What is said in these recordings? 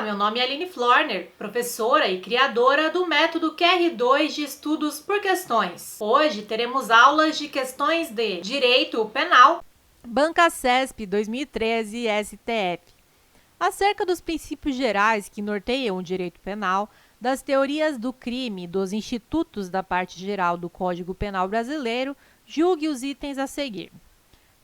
meu nome é Aline Florner, professora e criadora do método QR2 de estudos por questões. Hoje teremos aulas de questões de Direito Penal, Banca CESP 2013 e STF. Acerca dos princípios gerais que norteiam o direito penal, das teorias do crime e dos institutos da parte geral do Código Penal brasileiro, julgue os itens a seguir.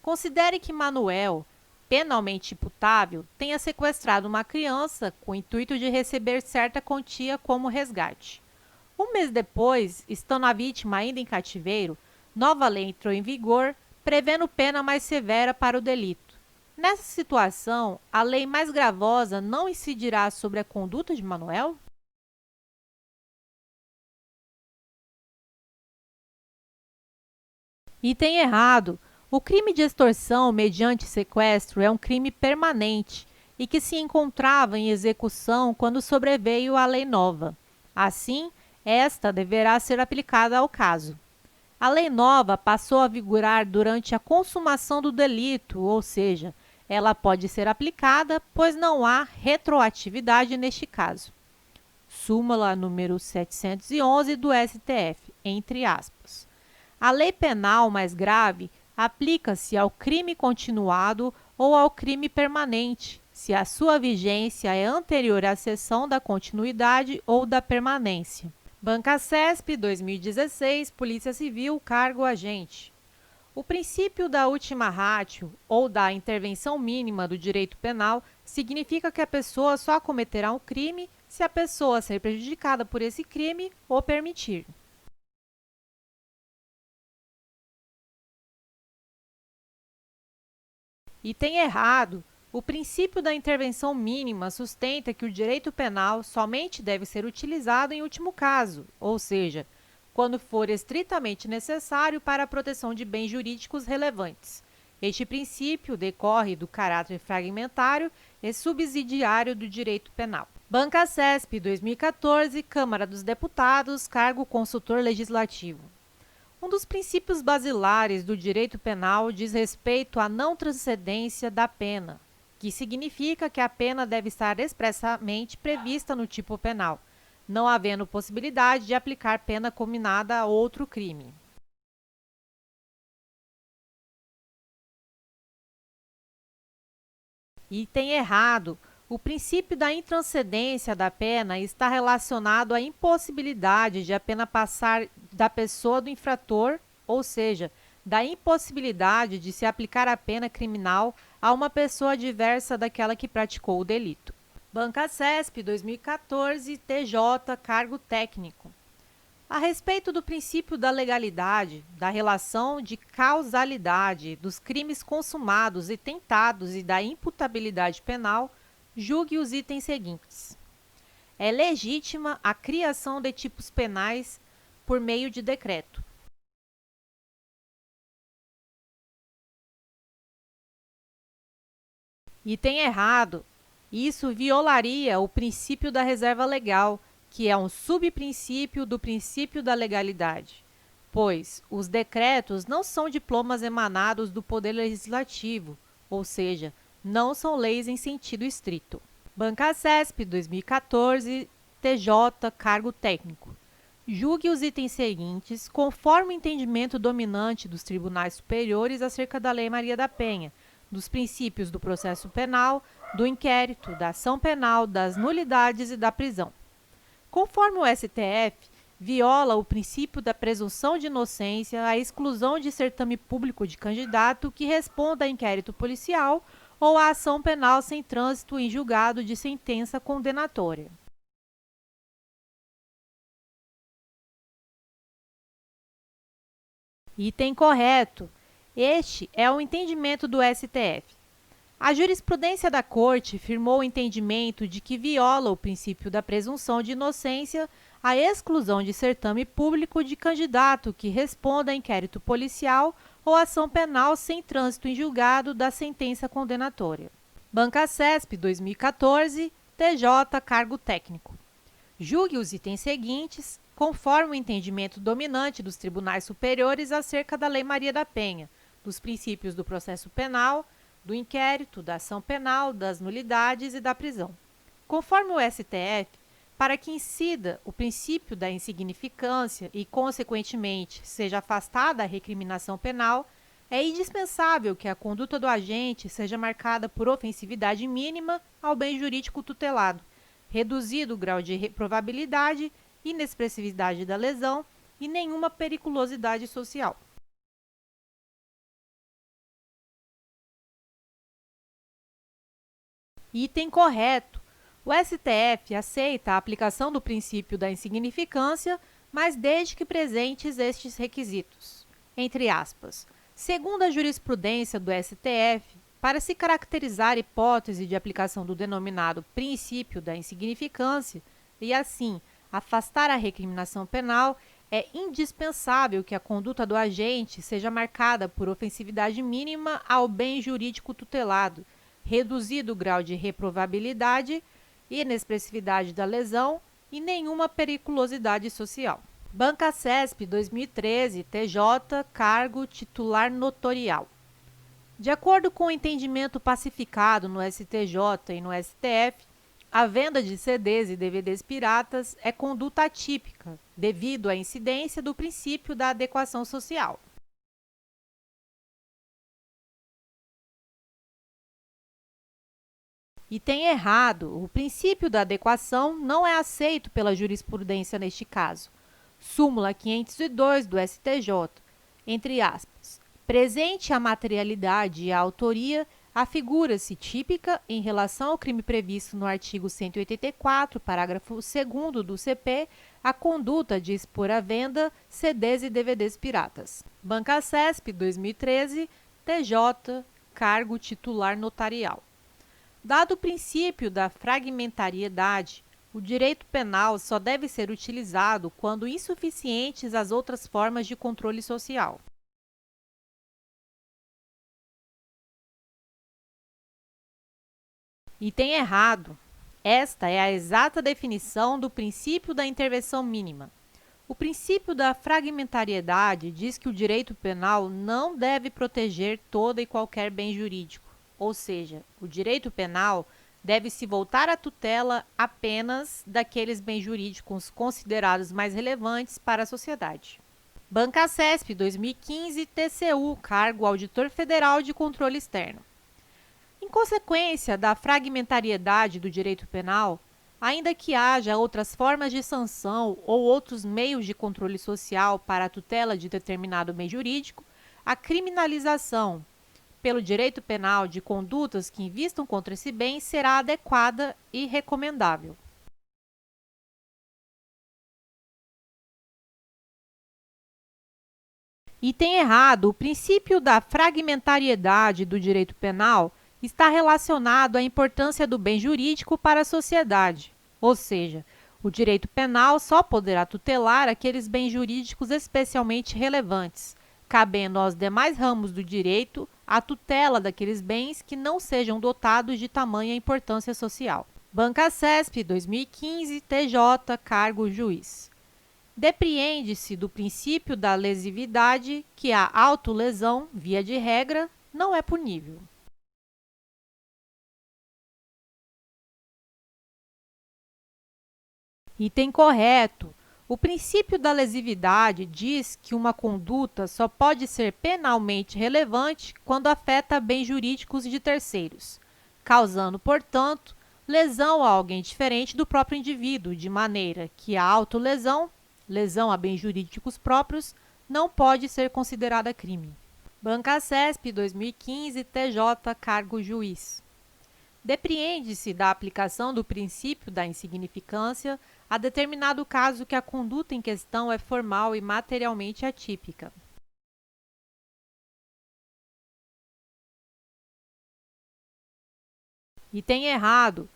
Considere que Manuel, penalmente imputável, tenha sequestrado uma criança com o intuito de receber certa quantia como resgate. Um mês depois, estando a vítima ainda em cativeiro, nova lei entrou em vigor, prevendo pena mais severa para o delito. Nessa situação, a lei mais gravosa não incidirá sobre a conduta de Manuel? Item errado. O crime de extorsão mediante sequestro é um crime permanente e que se encontrava em execução quando sobreveio a lei nova. Assim, esta deverá ser aplicada ao caso. A lei nova passou a vigorar durante a consumação do delito, ou seja, ela pode ser aplicada, pois não há retroatividade neste caso. Súmula número 711 do STF, entre aspas. A lei penal mais grave aplica-se ao crime continuado ou ao crime permanente, se a sua vigência é anterior à cessão da continuidade ou da permanência. Banca CESP 2016, Polícia Civil, cargo agente. O princípio da ultima ratio, ou da intervenção mínima do direito penal, significa que a pessoa só cometerá um crime se a pessoa ser prejudicada por esse crime o permitir. Item errado. O princípio da intervenção mínima sustenta que o direito penal somente deve ser utilizado em último caso, ou seja, quando for estritamente necessário para a proteção de bens jurídicos relevantes. Este princípio decorre do caráter fragmentário e subsidiário do direito penal. Banca CESP 2014, Câmara dos Deputados, cargo consultor legislativo. Um dos princípios basilares do direito penal diz respeito à não transcendência da pena, que significa que a pena deve estar expressamente prevista no tipo penal, não havendo possibilidade de aplicar pena combinada a outro crime. Item errado. O princípio da intranscendência da pena está relacionado à impossibilidade de a pena passar da pessoa do infrator, ou seja, da impossibilidade de se aplicar a pena criminal a uma pessoa diversa daquela que praticou o delito. Banca CESP 2014, TJ, cargo técnico. A respeito do princípio da legalidade, da relação de causalidade dos crimes consumados e tentados e da imputabilidade penal, julgue os itens seguintes. É legítima a criação de tipos penais por meio de decreto. Item errado. Isso violaria o princípio da reserva legal, que é um subprincípio do princípio da legalidade, pois os decretos não são diplomas emanados do Poder Legislativo, ou seja, não são leis em sentido estrito. Banca CESP 2014, TJ, cargo técnico. Julgue os itens seguintes conforme o entendimento dominante dos tribunais superiores acerca da Lei Maria da Penha, dos princípios do processo penal, do inquérito, da ação penal, das nulidades e da prisão. Conforme o STF, viola o princípio da presunção de inocência a exclusão de certame público de candidato que responda a inquérito policial ou a ação penal sem trânsito em julgado de sentença condenatória. Item correto. Este é o entendimento do STF. A jurisprudência da Corte firmou o entendimento de que viola o princípio da presunção de inocência a exclusão de certame público de candidato que responda a inquérito policial ou ação penal sem trânsito em julgado da sentença condenatória. Banca CESP 2014, TJ, cargo técnico. Julgue os itens seguintes, conforme o entendimento dominante dos tribunais superiores acerca da Lei Maria da Penha, dos princípios do processo penal, do inquérito, da ação penal, das nulidades e da prisão. Conforme o STF, para que incida o princípio da insignificância e, consequentemente, seja afastada a recriminação penal, é indispensável que a conduta do agente seja marcada por ofensividade mínima ao bem jurídico tutelado, reduzido o grau de reprovabilidade, inexpressividade da lesão e nenhuma periculosidade social. Item correto. O STF aceita a aplicação do princípio da insignificância, mas desde que presentes estes requisitos. Entre aspas, segundo a jurisprudência do STF, para se caracterizar hipótese de aplicação do denominado princípio da insignificância e, assim, afastar a recriminação penal, é indispensável que a conduta do agente seja marcada por ofensividade mínima ao bem jurídico tutelado, reduzido o grau de reprovabilidade, inexpressividade da lesão e nenhuma periculosidade social. Banca CESP 2013, TJ, cargo titular notorial. De acordo com o entendimento pacificado no STJ e no STF, a venda de CDs e DVDs piratas é conduta atípica, devido à incidência do princípio da adequação social. Item errado. O princípio da adequação não é aceito pela jurisprudência neste caso. Súmula 502 do STJ, entre aspas, presente a materialidade e a autoria, afigura-se típica em relação ao crime previsto no artigo 184, parágrafo 2º do CP, a conduta de expor à venda CDs e DVDs piratas. Banca CESP 2013, TJ, cargo titular notarial. Dado o princípio da fragmentariedade, o direito penal só deve ser utilizado quando insuficientes as outras formas de controle social. Item errado. Esta é a exata definição do princípio da intervenção mínima. O princípio da fragmentariedade diz que o direito penal não deve proteger todo e qualquer bem jurídico. Ou seja, o direito penal deve se voltar à tutela apenas daqueles bens jurídicos considerados mais relevantes para a sociedade. Banca CESP 2015, TCU, cargo Auditor Federal de Controle Externo. Em consequência da fragmentariedade do direito penal, ainda que haja outras formas de sanção ou outros meios de controle social para a tutela de determinado bem jurídico, a criminalização pelo direito penal de condutas que invistam contra esse bem será adequada e recomendável. Item errado. O princípio da fragmentariedade do direito penal está relacionado à importância do bem jurídico para a sociedade, ou seja, o direito penal só poderá tutelar aqueles bens jurídicos especialmente relevantes, cabendo aos demais ramos do direito a tutela daqueles bens que não sejam dotados de tamanha importância social. Banca CESP 2015, TJ, cargo juiz. Depreende-se do princípio da lesividade que a autolesão, via de regra, não é punível. Item correto. O princípio da lesividade diz que uma conduta só pode ser penalmente relevante quando afeta bens jurídicos de terceiros, causando, portanto, lesão a alguém diferente do próprio indivíduo, de maneira que a autolesão, lesão a bens jurídicos próprios, não pode ser considerada crime. Banca CESP 2015, TJ, cargo juiz. Depreende-se da aplicação do princípio da insignificância a determinado caso que a conduta em questão é formal e materialmente atípica. Item errado.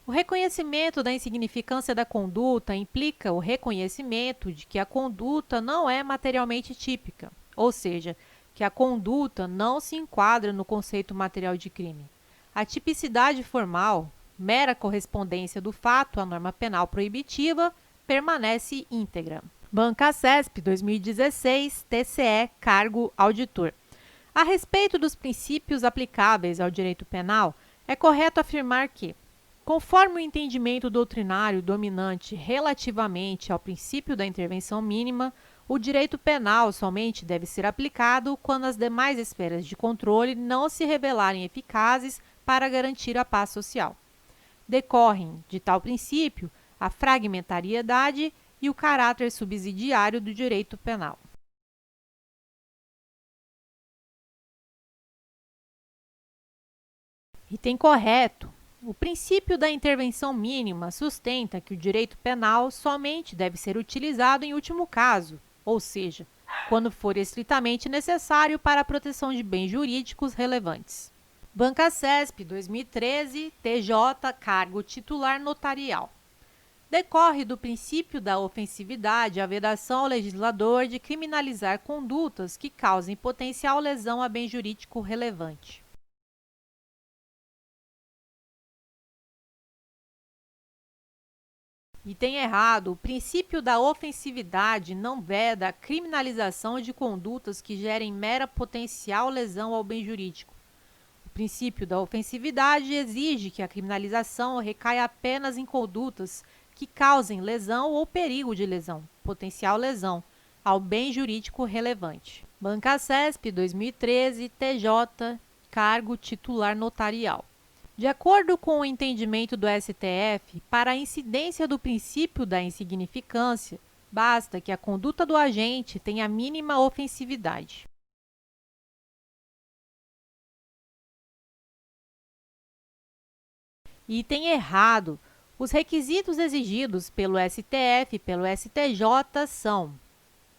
O reconhecimento da insignificância da conduta implica o reconhecimento de que a conduta não é materialmente típica, ou seja, que a conduta não se enquadra no conceito material de crime. A tipicidade formal, mera correspondência do fato à norma penal proibitiva, permanece íntegra. Banca CESP 2016, TCE, cargo auditor. A respeito dos princípios aplicáveis ao direito penal, é correto afirmar que, Conforme o entendimento doutrinário dominante relativamente ao princípio da intervenção mínima, o direito penal somente deve ser aplicado quando as demais esferas de controle não se revelarem eficazes para garantir a paz social. Decorrem de tal princípio a fragmentariedade e o caráter subsidiário do direito penal. Item correto. O princípio da intervenção mínima sustenta que o direito penal somente deve ser utilizado em último caso, ou seja, quando for estritamente necessário para a proteção de bens jurídicos relevantes. Banca CESP 2013, TJ, cargo titular notarial. Decorre do princípio da ofensividade a vedação ao legislador de criminalizar condutas que causem potencial lesão a bem jurídico relevante. Item errado. O princípio da ofensividade não veda a criminalização de condutas que gerem mera potencial lesão ao bem jurídico. O princípio da ofensividade exige que a criminalização recaia apenas em condutas que causem lesão ou perigo de lesão, potencial lesão, ao bem jurídico relevante. Banca CESP 2013, TJ, cargo titular notarial. De acordo com o entendimento do STF, para a incidência do princípio da insignificância, basta que a conduta do agente tenha a mínima ofensividade. Item errado. Os requisitos exigidos pelo STF e pelo STJ são: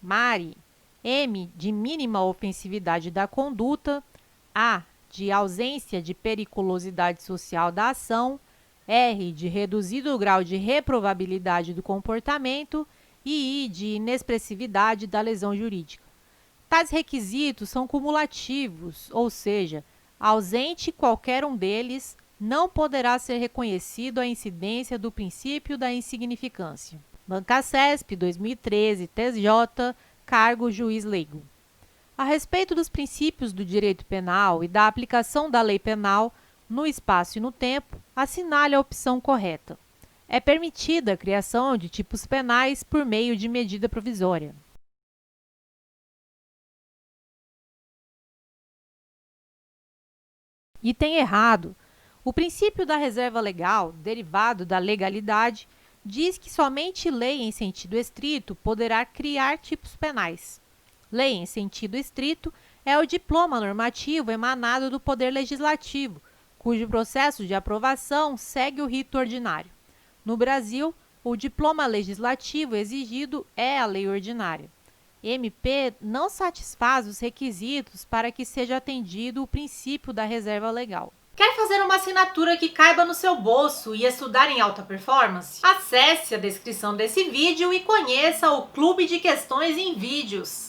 mari, M, de mínima ofensividade da conduta, A, de ausência de periculosidade social da ação, R, de reduzido grau de reprovabilidade do comportamento e I, de inexpressividade da lesão jurídica. Tais requisitos são cumulativos, ou seja, ausente qualquer um deles, não poderá ser reconhecido a incidência do princípio da insignificância. Banca CESP 2013, TJ, cargo juiz leigo. A respeito dos princípios do direito penal e da aplicação da lei penal no espaço e no tempo, assinale a opção correta. É permitida a criação de tipos penais por meio de medida provisória. Item errado. O princípio da reserva legal, derivado da legalidade, diz que somente lei em sentido estrito poderá criar tipos penais. Lei em sentido estrito é o diploma normativo emanado do Poder Legislativo, cujo processo de aprovação segue o rito ordinário. No Brasil, o diploma legislativo exigido é a lei ordinária. MP não satisfaz os requisitos para que seja atendido o princípio da reserva legal. Quer fazer uma assinatura que caiba no seu bolso e estudar em alta performance? Acesse a descrição desse vídeo e conheça o Clube de Questões em Vídeos.